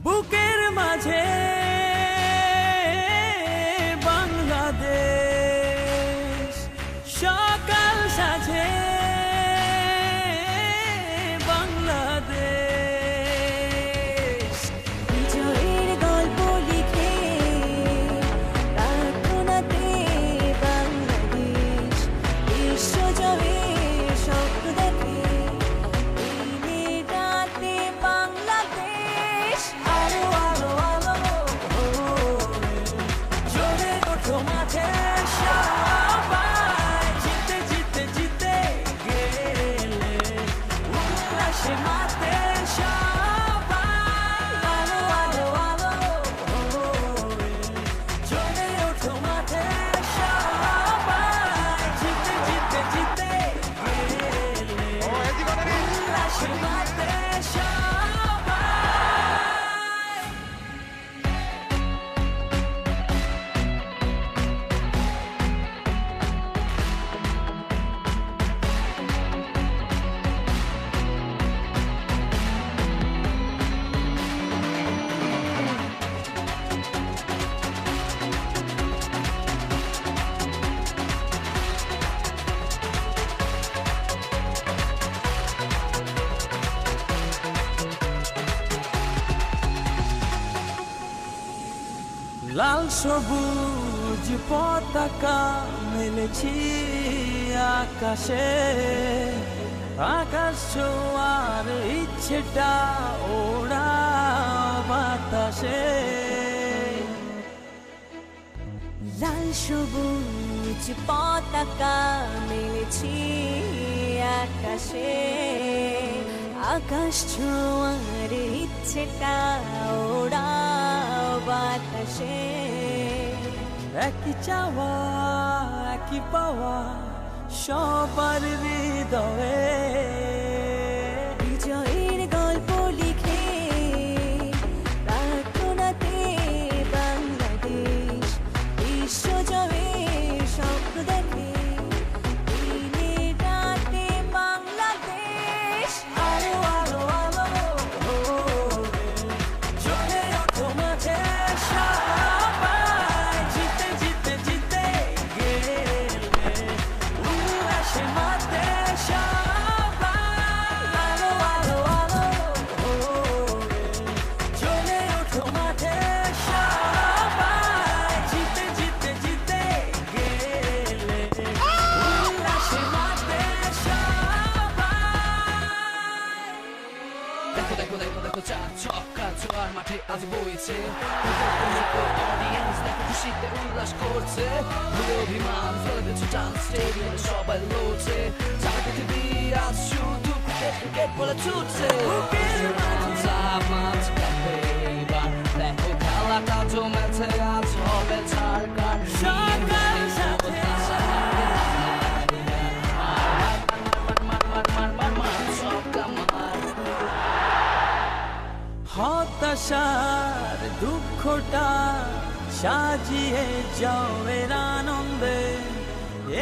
বুকের মাঝে বাংলাদেশ, সকাল সাজে বাংলাদেশ। বিজয়ের গল্প লিখে প্রার্থনাতে বাংলাদেশ বিশ্বজয়ের স্বপ্ন দেখে দিনের রাতে বাংলাদেশ। আলো আলো আলো জ্বলে ওঠো মাঠে সবাই, জিতে জিতে জিতে গেলে উল্লাসে মাতে সবাই। আলো আলো আলো জ্বলে ওঠো মাঠে সবাই, জিতে জিতে জিতে গেলে উল্লাসে মাতে সবাই। লাল সবুজ পতাকা মেলেছি আকাশে, আকাশ ছোঁয়ার ইচ্ছেটা ওড়া বাতাসে। লাল সবুজ পতাকা মেলেছি আকাশে, আকাশ ছোঁয়ার ইচ্ছেটা ওড়া বাতাসে। একই চাওয়া একই পাওয়া সবার হৃদয়ে, বিজয়ের গল্প লিখে প্রার্থনাতে বাংলাদেশ বিশ্বজয়ের স্বপ্ন দেখে দিনের রাতে বাংলাদেশ। আলো আলো আলো জ্বলে ওঠো মাঠে সবাই, জিতে জিতে জিতে গেলে উল্লাসে মাতে সবাই। আলো আলো আলো জ্বলে ওঠো মাঠে সবাই, জিতে জিতে জিতে গেলে উল্লাসে মাতে সবাই। দেখো দেখো দেখো দেখো চার ছক্কা ছোঁয়ার মাঠে আজ বইছে, অডিয়েন্স দেখো খুশিতে উল্লাস করছে। ভুলে অভিমান ফেলে দিচ্ছে টান, স্টেডিয়ামে সবাই লড়ছে। সারা পৃথিবী আজ শুধু ক্রিকেট ক্রিকেট বলে ছুটছে। মাঝখানে এবার দেখো খেলাটা জমেছে, আজ হবে ঝাড়খণ্ড সকাল সাথে হতাশার দুঃখটা সাজিয়ে যাও এর আনন্দে,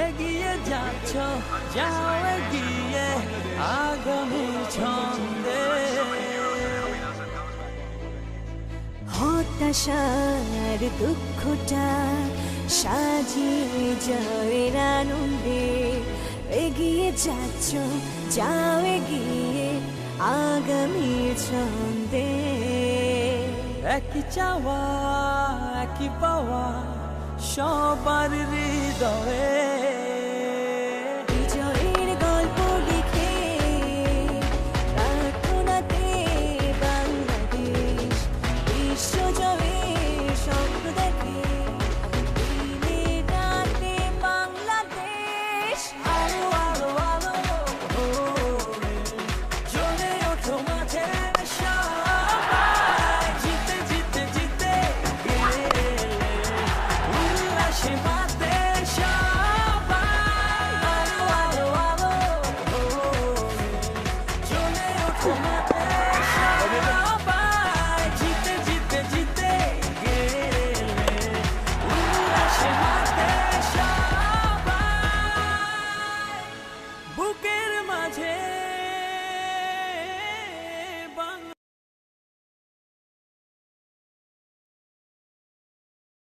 এগিয়ে যাচ্ছ যাও এগিয়ে আগামী ছন্দে। হতাশার দুঃখটা সাজিয়ে জয়ের আনন্দে, এগিয়ে যাচ্ছ যাও এগিয়ে আগামীর ছন্দে। একই চাওয়া একই পাওয়া সবার হৃদয়ে,